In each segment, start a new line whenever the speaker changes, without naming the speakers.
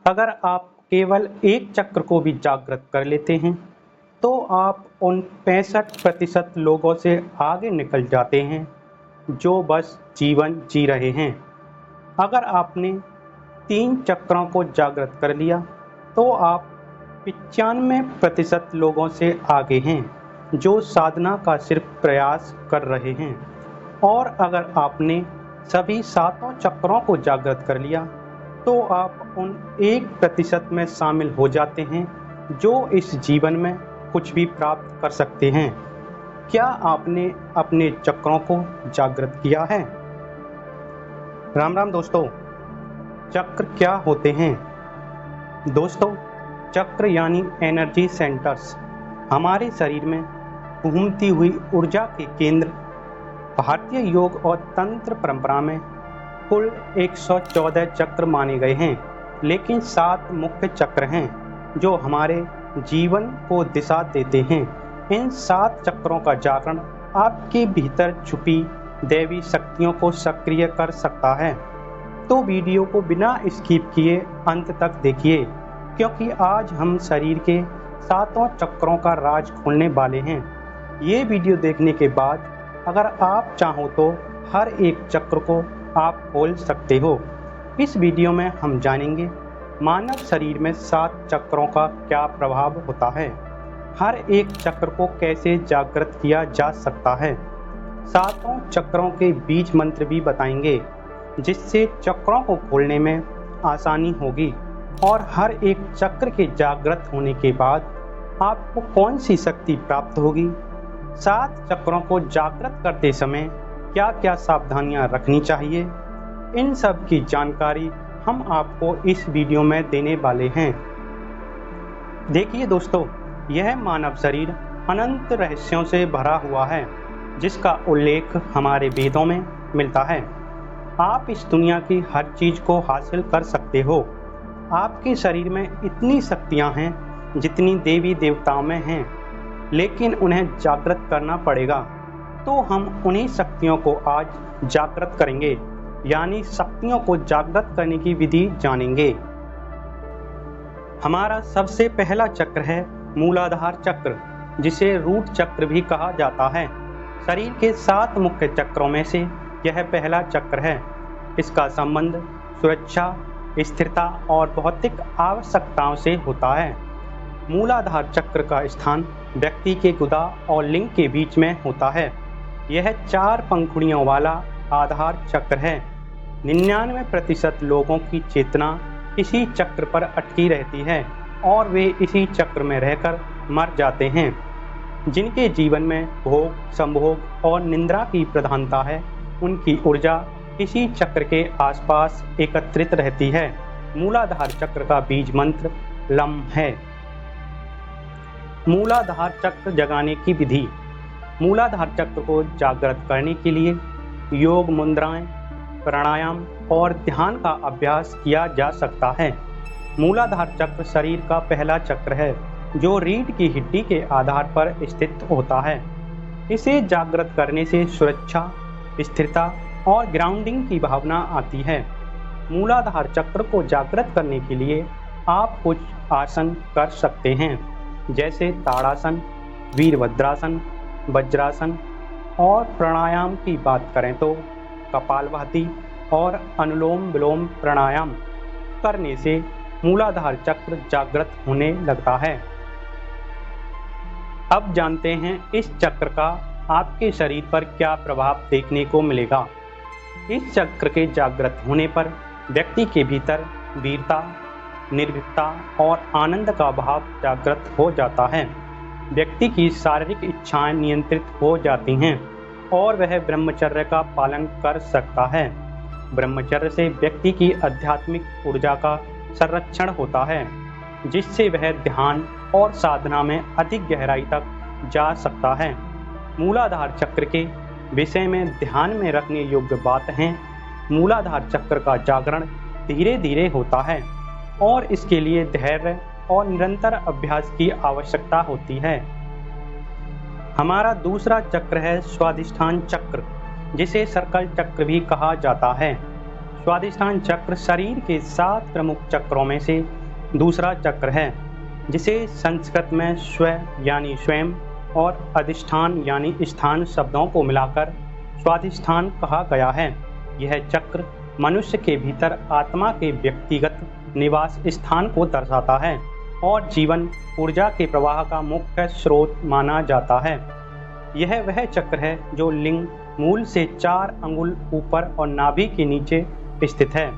अगर आप केवल एक चक्र को भी जागृत कर लेते हैं तो आप उन 65% लोगों से आगे निकल जाते हैं जो बस जीवन जी रहे हैं। अगर आपने 3 चक्रों को जागृत कर लिया तो आप 95% लोगों से आगे हैं जो साधना का सिर्फ प्रयास कर रहे हैं। और अगर आपने सभी 7 चक्रों को जागृत कर लिया तो आप उन 1% में शामिल हो जाते हैं जो इस जीवन में कुछ भी प्राप्त कर सकते हैं। क्या आपने अपने चक्रों को जागृत किया है? राम राम दोस्तों, चक्र क्या होते हैं? दोस्तों, चक्र यानी एनर्जी सेंटर्स हमारे शरीर में घूमती हुई ऊर्जा के केंद्र। भारतीय योग और तंत्र परंपरा में कुल 114 चक्र माने गए हैं, लेकिन 7 मुख्य चक्र हैं जो हमारे जीवन को दिशा देते हैं। इन 7 चक्रों का जागरण आपके भीतर छुपी दैवी शक्तियों को सक्रिय कर सकता है। तो वीडियो को बिना स्किप किए अंत तक देखिए, क्योंकि आज हम शरीर के 7 चक्रों का राज खोलने वाले हैं। ये वीडियो देखने के बाद अगर आप चाहो तो हर एक चक्र को आप खोल सकते हो। इस वीडियो में हम जानेंगे मानव शरीर में 7 चक्रों का क्या प्रभाव होता है, हर एक चक्र को कैसे जागृत किया जा सकता है, 7 चक्रों के बीज मंत्र भी बताएंगे जिससे चक्रों को खोलने में आसानी होगी। और हर एक चक्र के जागृत होने के बाद आपको कौन सी शक्ति प्राप्त होगी, 7 चक्रों को जागृत करते समय क्या क्या सावधानियां रखनी चाहिए, इन सब की जानकारी हम आपको इस वीडियो में देने वाले हैं। देखिए दोस्तों, यह मानव शरीर अनंत रहस्यों से भरा हुआ है जिसका उल्लेख हमारे वेदों में मिलता है। आप इस दुनिया की हर चीज को हासिल कर सकते हो। आपके शरीर में इतनी शक्तियां हैं जितनी देवी देवताओं में हैं, लेकिन उन्हें जागृत करना पड़ेगा। तो हम उन्हीं शक्तियों को आज जागृत करेंगे, यानी शक्तियों को जागृत करने की विधि जानेंगे। हमारा सबसे पहला चक्र है मूलाधार चक्र, जिसे रूट चक्र भी कहा जाता है। शरीर के 7 मुख्य चक्रों में से यह पहला चक्र है। इसका संबंध सुरक्षा, स्थिरता और भौतिक आवश्यकताओं से होता है। मूलाधार चक्र का स्थान व्यक्ति के गुदा और लिंग के बीच में होता है। यह 4 पंखुड़ियों वाला आधार चक्र है। 99% लोगों की चेतना इसी चक्र पर अटकी रहती है और वे इसी चक्र में रहकर मर जाते हैं। जिनके जीवन में भोग, संभोग और निंद्रा की प्रधानता है, उनकी ऊर्जा इसी चक्र के आसपास एकत्रित रहती है। मूलाधार चक्र का बीज मंत्र लम है। मूलाधार चक्र जगाने की विधि। मूलाधार चक्र को जागृत करने के लिए योग मुद्राएं, प्राणायाम और ध्यान का अभ्यास किया जा सकता है। मूलाधार चक्र शरीर का पहला चक्र है जो रीढ़ की हड्डी के आधार पर स्थित होता है। इसे जागृत करने से सुरक्षा, स्थिरता और ग्राउंडिंग की भावना आती है। मूलाधार चक्र को जागृत करने के लिए आप कुछ आसन कर सकते हैं, जैसे ताड़ासन, वीरभद्रासन, वज्रासन। और प्राणायाम की बात करें तो कपालभाति और अनुलोम विलोम प्राणायाम करने से मूलाधार चक्र जागृत होने लगता है। अब जानते हैं इस चक्र का आपके शरीर पर क्या प्रभाव देखने को मिलेगा। इस चक्र के जागृत होने पर व्यक्ति के भीतर वीरता, निर्भीकता और आनंद का भाव जागृत हो जाता है। व्यक्ति की शारीरिक इच्छाएं नियंत्रित हो जाती हैं और वह ब्रह्मचर्य का पालन कर सकता है। ब्रह्मचर्य से व्यक्ति की आध्यात्मिक ऊर्जा का संरक्षण होता है, जिससे वह ध्यान और साधना में अधिक गहराई तक जा सकता है। मूलाधार चक्र के विषय में ध्यान में रखने योग्य बात है, मूलाधार चक्र का जागरण धीरे धीरे होता है और इसके लिए धैर्य और निरंतर अभ्यास की आवश्यकता होती है। हमारा दूसरा चक्र है स्वादिष्ठान चक्र, जिसे सर्कल चक्र भी कहा जाता है। स्वाधिष्ठान चक्र शरीर के 7 प्रमुख चक्रों में से दूसरा चक्र है, जिसे संस्कृत में स्व यानी स्वयं और अधिष्ठान यानी स्थान शब्दों को मिलाकर स्वाधिष्ठान कहा गया है। यह चक्र मनुष्य के भीतर आत्मा के व्यक्तिगत निवास स्थान को दर्शाता है और जीवन ऊर्जा के प्रवाह का मुख्य स्रोत माना जाता है। यह वह चक्र है जो लिंग मूल से 4 अंगुल ऊपर और नाभि के नीचे स्थित है,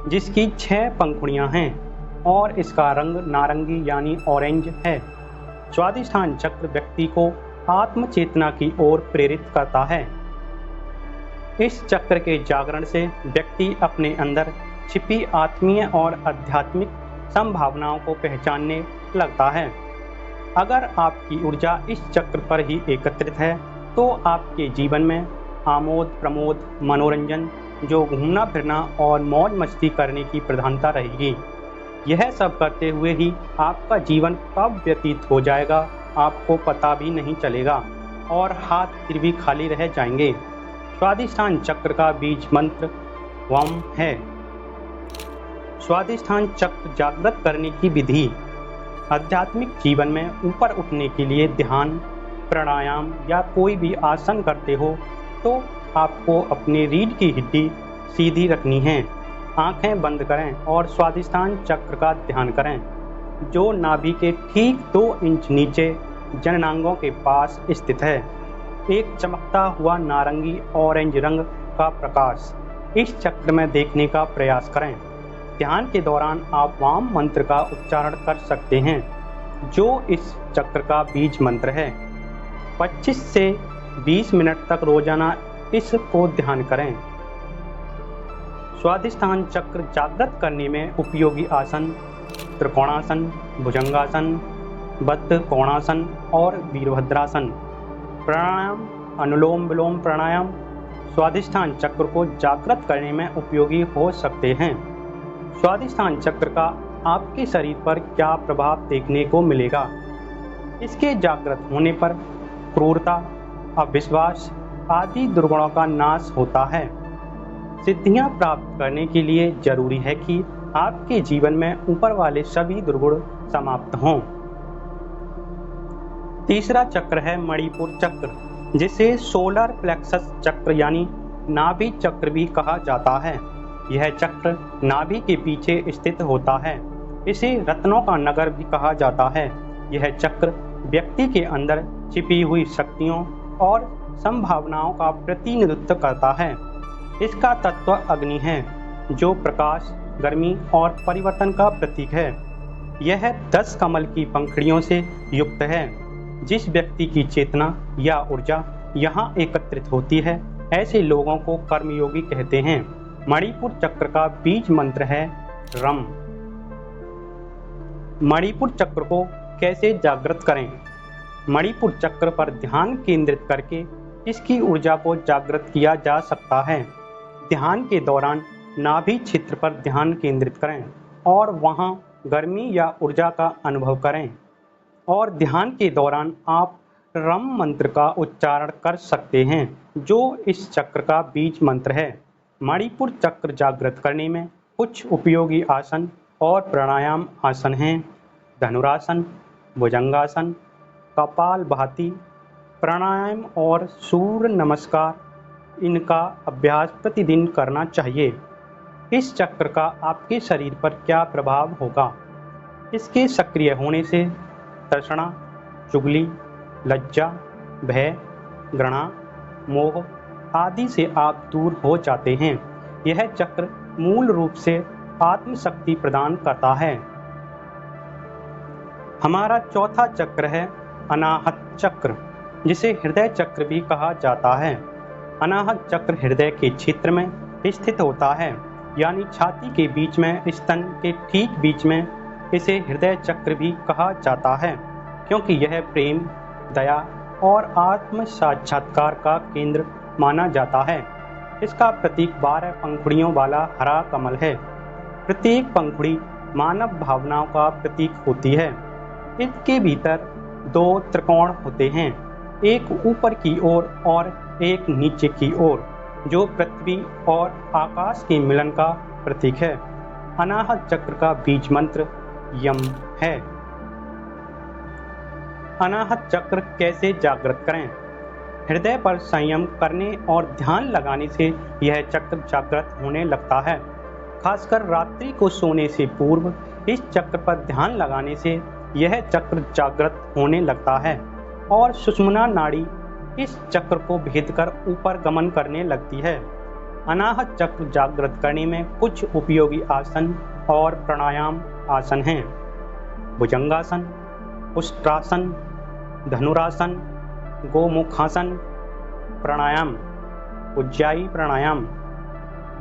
जिसकी 6 पंखुड़ियां हैं और इसका रंग नारंगी यानी ऑरेंज है। स्वाधिष्ठान चक्र व्यक्ति को आत्म चेतना की ओर प्रेरित करता है। इस चक्र के जागरण से व्यक्ति अपने अंदर छिपी आत्मीय और आध्यात्मिक संभावनाओं को पहचानने लगता है। अगर आपकी ऊर्जा इस चक्र पर ही एकत्रित है तो आपके जीवन में आमोद प्रमोद मनोरंजन जो घूमना फिरना और मौज मस्ती करने की प्रधानता रहेगी। यह सब करते हुए ही आपका जीवन कब व्यतीत हो जाएगा आपको पता भी नहीं चलेगा और हाथ फिर भी खाली रह जाएंगे। स्वाधिष्ठान चक्र का बीज मंत्र वम है। स्वाधिष्ठान चक्र जागृत करने की विधि। आध्यात्मिक जीवन में ऊपर उठने के लिए ध्यान प्राणायाम या कोई भी आसन करते हो तो आपको अपनी रीढ़ की हड्डी सीधी रखनी है, आंखें बंद करें और स्वाधिष्ठान चक्र का ध्यान करें, जो नाभि के ठीक 2 इंच नीचे जननांगों के पास स्थित है। एक चमकता हुआ नारंगी ऑरेंज रंग का प्रकाश इस चक्र में देखने का प्रयास करें। ध्यान के दौरान आप वाम मंत्र का उच्चारण कर सकते हैं, जो इस चक्र का बीज मंत्र है। 25 से 20 मिनट तक रोजाना इसको ध्यान करें। स्वाधिष्ठान चक्र जागृत करने में उपयोगी आसन त्रिकोणासन, भुजंगासन, बद्ध कोणासन और वीरभद्रासन। प्राणायाम अनुलोम विलोम प्राणायाम स्वाधिष्ठान चक्र को जागृत करने में उपयोगी हो सकते हैं। स्वाधिष्ठान चक्र का आपके शरीर पर क्या प्रभाव देखने को मिलेगा? इसके जागृत होने पर क्रूरता, अविश्वास आदि दुर्गुणों का नाश होता है। सिद्धियां प्राप्त करने के लिए जरूरी है कि आपके जीवन में ऊपर वाले सभी दुर्गुण समाप्त हों। तीसरा चक्र है मणिपुर चक्र, जिसे सोलर प्लेक्सस चक्र यानी नाभि चक्र भी कहा जाता है। यह चक्र नाभि के पीछे स्थित होता है। इसे रत्नों का नगर भी कहा जाता है। यह चक्र व्यक्ति के अंदर छिपी हुई शक्तियों और संभावनाओं का प्रतिनिधित्व करता है। इसका तत्व अग्नि है, जो प्रकाश, गर्मी और परिवर्तन का प्रतीक है। यह 10 कमल की पंखुड़ियों से युक्त है। जिस व्यक्ति की चेतना या ऊर्जा यहाँ एकत्रित होती है, ऐसे लोगों को कर्मयोगी कहते हैं। मणिपुर चक्र का बीज मंत्र है रम। मणिपुर चक्र को कैसे जागृत करें? मणिपुर चक्र पर ध्यान केंद्रित करके इसकी ऊर्जा को जागृत किया जा सकता है। ध्यान के दौरान नाभि क्षेत्र पर ध्यान केंद्रित करें और वहां गर्मी या ऊर्जा का अनुभव करें। और ध्यान के दौरान आप रम मंत्र का उच्चारण कर सकते हैं, जो इस चक्र का बीज मंत्र है। मणिपुर चक्र जागृत करने में कुछ उपयोगी आसन और प्राणायाम आसन हैं। धनुरासन, भुजंगासन, कपालभाति प्राणायाम और सूर्य नमस्कार, इनका अभ्यास प्रतिदिन करना चाहिए। इस चक्र का आपके शरीर पर क्या प्रभाव होगा? इसके सक्रिय होने से तृष्णा, चुगली, लज्जा, भय, घृणा, मोह आदि से आप दूर हो जाते हैं। यह चक्र मूल रूप से आत्मशक्ति प्रदान करता है। हमारा चौथा चक्र है अनाहत चक्र, जिसे हृदय चक्र भी कहा जाता है। अनाहत चक्र हृदय के क्षेत्र में स्थित होता है, यानी छाती के बीच में, स्तन के ठीक बीच में। इसे हृदय चक्र भी कहा जाता है, क्योंकि यह प्रेम, दया और आत्म साक्षात्कार का केंद्र माना जाता है। इसका प्रतीक 12 पंखुड़ियों वाला हरा कमल है। प्रत्येक पंखुड़ी मानव भावनाओं का प्रतीक होती है। इसके भीतर 2 त्रिकोण होते हैं, एक ऊपर की ओर और एक नीचे की ओर। जो पृथ्वी और आकाश के मिलन का प्रतीक है। अनाहत चक्र का बीज मंत्र यम है। अनाहत चक्र कैसे जागृत करें? हृदय पर संयम करने और ध्यान लगाने से यह चक्र जागृत होने लगता है। खासकर रात्रि को सोने से पूर्व इस चक्र पर ध्यान लगाने से यह चक्र जागृत होने लगता है और सुषुम्ना नाड़ी इस चक्र को भेदकर ऊपर गमन करने लगती है। अनाहत चक्र जागृत करने में कुछ उपयोगी आसन और प्राणायाम आसन हैं। भुजंगासन, उष्ट्रासन, धनुरासन, गोमुखासन प्राणायाम, उज्जाई प्राणायाम।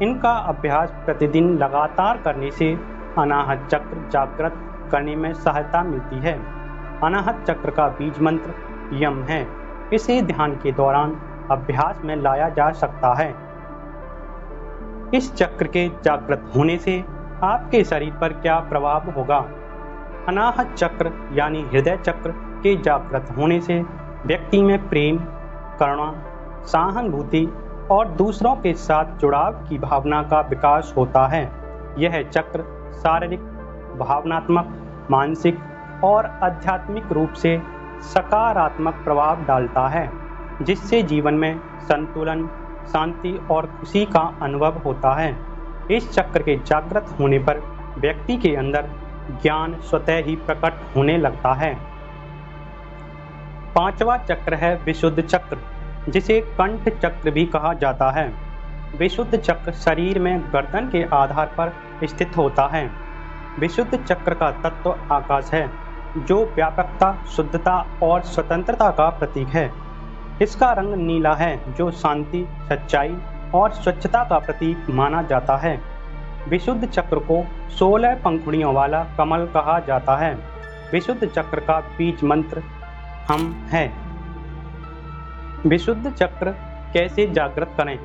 इनका अभ्यास प्रतिदिन लगातार करने से अनाहत चक्र जागृत करने में सहायता मिलती है। अनाहत चक्र का बीज मंत्र यम है। इसे ध्यान के दौरान अभ्यास में लाया जा सकता है। इस चक्र के जागृत होने से आपके शरीर पर क्या प्रभाव होगा? अनाहत चक्र यानी हृदय चक्र के जागृत होने से व्यक्ति में प्रेम, करुणा, सहानुभूति और दूसरों के साथ जुड़ाव की भावना का विकास होता है। यह चक्र शारीरिक, भावनात्मक, मानसिक और आध्यात्मिक रूप से सकारात्मक प्रभाव डालता है, जिससे जीवन में संतुलन, शांति और खुशी का अनुभव होता है। इस चक्र के जागृत होने पर व्यक्ति के अंदर ज्ञान स्वतः ही प्रकट होने लगता है। पांचवा चक्र है विशुद्ध चक्र, जिसे कंठ चक्र भी कहा जाता है। विशुद्ध चक्र शरीर में गर्दन के आधार पर स्थित होता है। विशुद्ध चक्र का तत्व आकाश है, जो व्यापकता, शुद्धता और स्वतंत्रता का प्रतीक है। इसका रंग नीला है, जो शांति, सच्चाई और स्वच्छता का प्रतीक माना जाता है। विशुद्ध चक्र को 16 पंखुड़ियों वाला कमल कहा जाता है। विशुद्ध चक्र का बीज मंत्र हम है। विशुद्ध चक्र कैसे जागृत करें?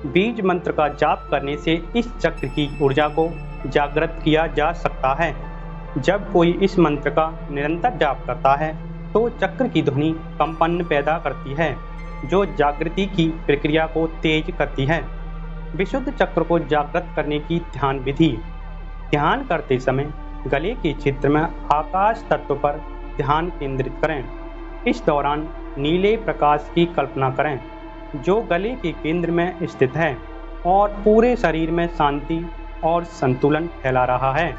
बीज मंत्र का जाप करने से इस चक्र की ऊर्जा को जागृत किया जा सकता है। जब कोई इस मंत्र का निरंतर जाप करता है तो चक्र की ध्वनि कंपन पैदा करती है, जो जागृति की प्रक्रिया को तेज करती है। विशुद्ध चक्र को जागृत करने की ध्यान विधि। ध्यान करते समय गले के क्षेत्र में आकाश तत्व पर ध्यान केंद्रित करें। इस दौरान नीले प्रकाश की कल्पना करें, जो गले के केंद्र में स्थित है और पूरे शरीर में शांति और संतुलन फैला रहा है।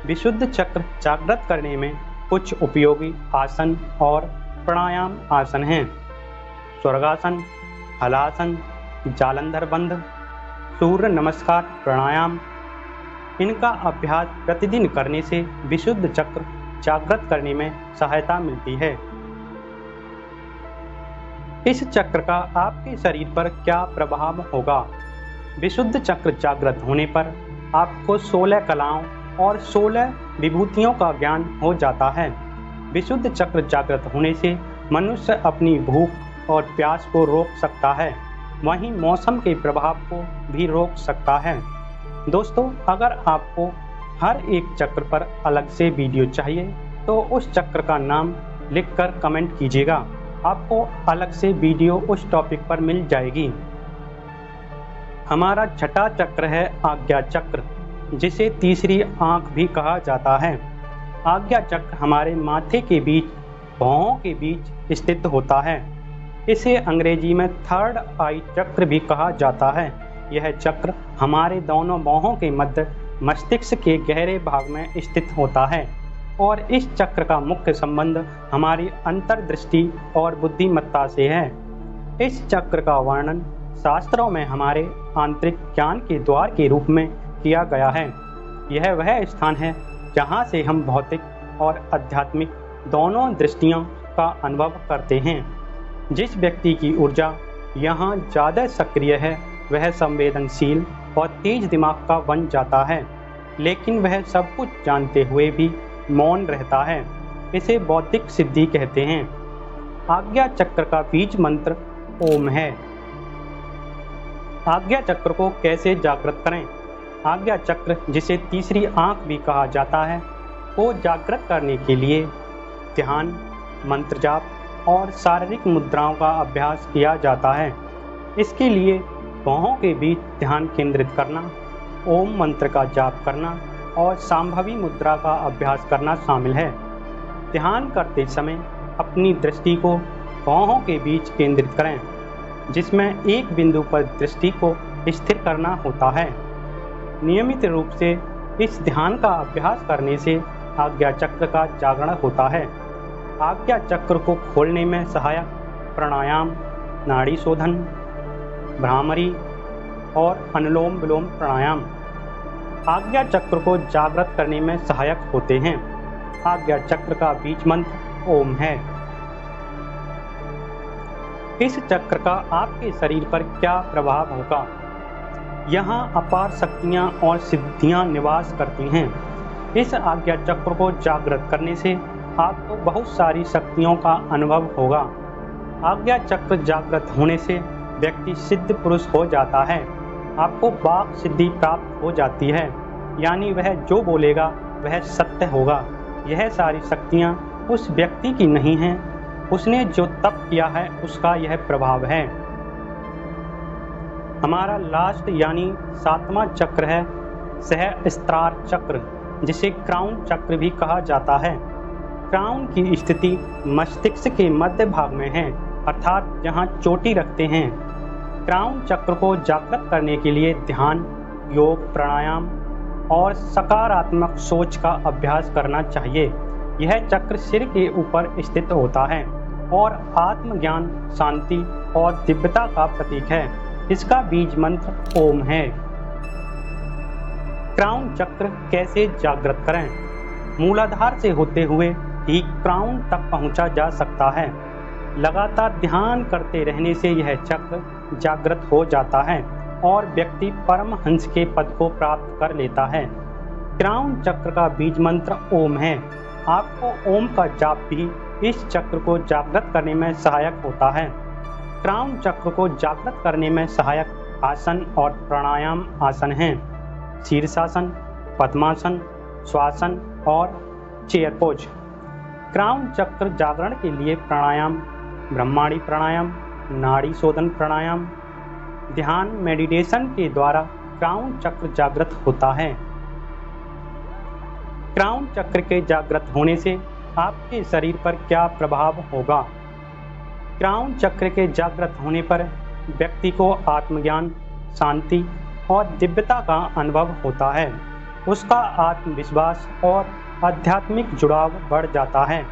विशुद्ध चक्र जागृत करने में कुछ उपयोगी आसन और प्राणायाम आसन हैं। स्वर्गासन, हलासन, जालंधर बंध, सूर्य नमस्कार प्राणायाम। इनका अभ्यास प्रतिदिन करने से विशुद्ध चक्र जागृत करने में सहायता मिलती है। इस चक्र का आपके शरीर पर क्या प्रभाव होगा? विशुद्ध चक्र जागृत होने पर आपको 16 कलाओं और 16 विभूतियों का ज्ञान हो जाता है। विशुद्ध चक्र जागृत होने से मनुष्य अपनी भूख और प्यास को रोक सकता है, वहीं मौसम के प्रभाव को भी रोक सकता है। दोस्तों, अगर आपको हर एक चक्र पर अलग से वीडियो चाहिए तो उस चक्र का नाम लिखकर कमेंट कीजिएगा। आपको अलग से वीडियो उस टॉपिक पर मिल जाएगी। हमारा छठा चक्र है आज्ञा चक्र, जिसे तीसरी आंख भी कहा जाता है। आज्ञा चक्र हमारे माथे के बीच, भौहों के बीच स्थित होता है। इसे अंग्रेजी में थर्ड आई चक्र भी कहा जाता है। यह चक्र हमारे दोनों भौहों के मध्य मस्तिष्क के गहरे भाग में स्थित होता है और इस चक्र का मुख्य संबंध हमारी अंतर्दृष्टि और बुद्धिमत्ता से है। इस चक्र का वर्णन शास्त्रों में हमारे आंतरिक ज्ञान के द्वार के रूप में किया गया है। यह वह स्थान है जहाँ से हम भौतिक और आध्यात्मिक दोनों दृष्टियों का अनुभव करते हैं। जिस व्यक्ति की ऊर्जा यहाँ ज़्यादा सक्रिय है वह संवेदनशील और तेज दिमाग का बन जाता है, लेकिन वह सब कुछ जानते हुए भी मौन रहता है। इसे बौद्धिक सिद्धि कहते हैं। आज्ञा चक्र का बीज मंत्र ओम है। आज्ञा चक्र को कैसे जागृत करें? आज्ञा चक्र, जिसे तीसरी आंख भी कहा जाता है, को जागृत करने के लिए ध्यान, मंत्र जाप और शारीरिक मुद्राओं का अभ्यास किया जाता है। इसके लिए भौहों के बीच ध्यान केंद्रित करना, ओम मंत्र का जाप करना और सांभवी मुद्रा का अभ्यास करना शामिल है। ध्यान करते समय अपनी दृष्टि को भौहों के बीच केंद्रित करें, जिसमें एक बिंदु पर दृष्टि को स्थिर करना होता है। नियमित रूप से इस ध्यान का अभ्यास करने से आज्ञा चक्र का जागरण होता है। आज्ञा चक्र को खोलने में सहायक प्राणायाम, नाड़ी शोधन, भ्रामरी और अनुलोम विलोम प्राणायाम आज्ञा चक्र को जागृत करने में सहायक होते हैं। आज्ञा चक्र का बीज मंत्र ओम है। इस चक्र का आपके शरीर पर क्या प्रभाव होगा? यहाँ अपार शक्तियाँ और सिद्धियाँ निवास करती हैं। इस आज्ञा चक्र को जागृत करने से आपको बहुत सारी शक्तियों का अनुभव होगा। आज्ञा चक्र जागृत होने से व्यक्ति सिद्ध पुरुष हो जाता है। आपको वाक सिद्धि प्राप्त हो जाती है, यानी वह जो बोलेगा वह सत्य होगा। यह सारी शक्तियाँ उस व्यक्ति की नहीं हैं, उसने जो तप किया है उसका यह प्रभाव है। हमारा लास्ट यानी 7वां चक्र है सहस्त्रार चक्र, जिसे क्राउन चक्र भी कहा जाता है। क्राउन की स्थिति मस्तिष्क के मध्य भाग में है, अर्थात जहाँ चोटी रखते हैं। क्राउन चक्र को जागृत करने के लिए ध्यान, योग, प्राणायाम और सकारात्मक सोच का अभ्यास करना चाहिए। यह चक्र सिर के ऊपर स्थित होता है और आत्मज्ञान, शांति और दिव्यता का प्रतीक है। इसका बीज मंत्र ओम है। क्राउन चक्र कैसे जागृत करें? मूलाधार से होते हुए ही क्राउन तक पहुंचा जा सकता है। लगातार ध्यान करते रहने से यह चक्र जागृत हो जाता है और व्यक्ति परमहंस के पद को प्राप्त कर लेता है। क्राउन चक्र का बीज मंत्र ओम है। आपको ओम का जाप भी इस चक्र को जागृत करने में सहायक होता है। क्राउन चक्र को जागृत करने में सहायक आसन और प्राणायाम आसन हैं: शीर्षासन, पद्मासन, श्वासन और चेयर पोज। क्राउन चक्र जागरण के लिए प्राणायाम, ब्रह्मांडी प्राणायाम, नाड़ी शोधन प्राणायाम, ध्यान, मेडिटेशन के द्वारा क्राउन चक्र जागृत होता है। क्राउन चक्र के जागृत होने से आपके शरीर पर क्या प्रभाव होगा? क्राउन चक्र के जागृत होने पर व्यक्ति को आत्मज्ञान, शांति और दिव्यता का अनुभव होता है। उसका आत्मविश्वास और आध्यात्मिक जुड़ाव बढ़ जाता है।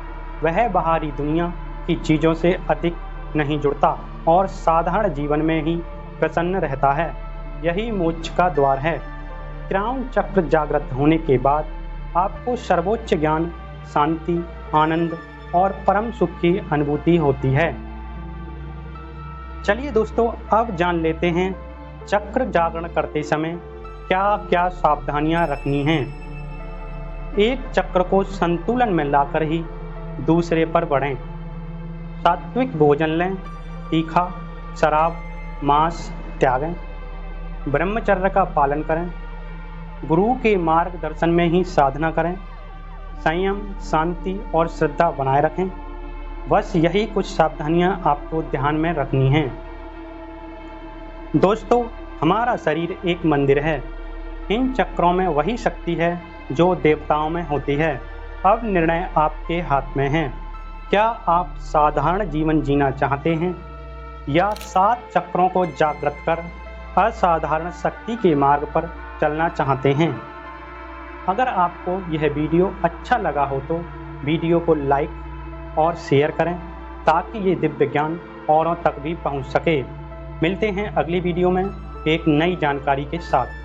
वह बाहरी दुनिया की चीज़ों से अधिक नहीं जुड़ता और साधारण जीवन में ही प्रसन्न रहता है। यही मोक्ष का द्वार है। क्राउन चक्र जागृत होने के बाद आपको सर्वोच्च ज्ञान, शांति, आनंद और परम सुख की अनुभूति होती है। चलिए दोस्तों, अब जान लेते हैं चक्र जागरण करते समय क्या क्या सावधानियां रखनी हैं। एक चक्र को संतुलन में लाकर ही दूसरे पर बढ़ें। सात्विक भोजन लें, तीखा, शराब, मांस त्यागें, ब्रह्मचर्य का पालन करें, गुरु के मार्गदर्शन में ही साधना करें, संयम, शांति और श्रद्धा बनाए रखें। बस यही कुछ सावधानियां आपको ध्यान में रखनी हैं। दोस्तों, हमारा शरीर एक मंदिर है। इन चक्रों में वही शक्ति है जो देवताओं में होती है। अब निर्णय आपके हाथ में है। क्या आप साधारण जीवन जीना चाहते हैं या 7 चक्रों को जागृत कर असाधारण शक्ति के मार्ग पर चलना चाहते हैं? अगर आपको यह वीडियो अच्छा लगा हो तो वीडियो को लाइक और शेयर करें ताकि ये दिव्य ज्ञान औरों तक भी पहुंच सके। मिलते हैं अगली वीडियो में एक नई जानकारी के साथ।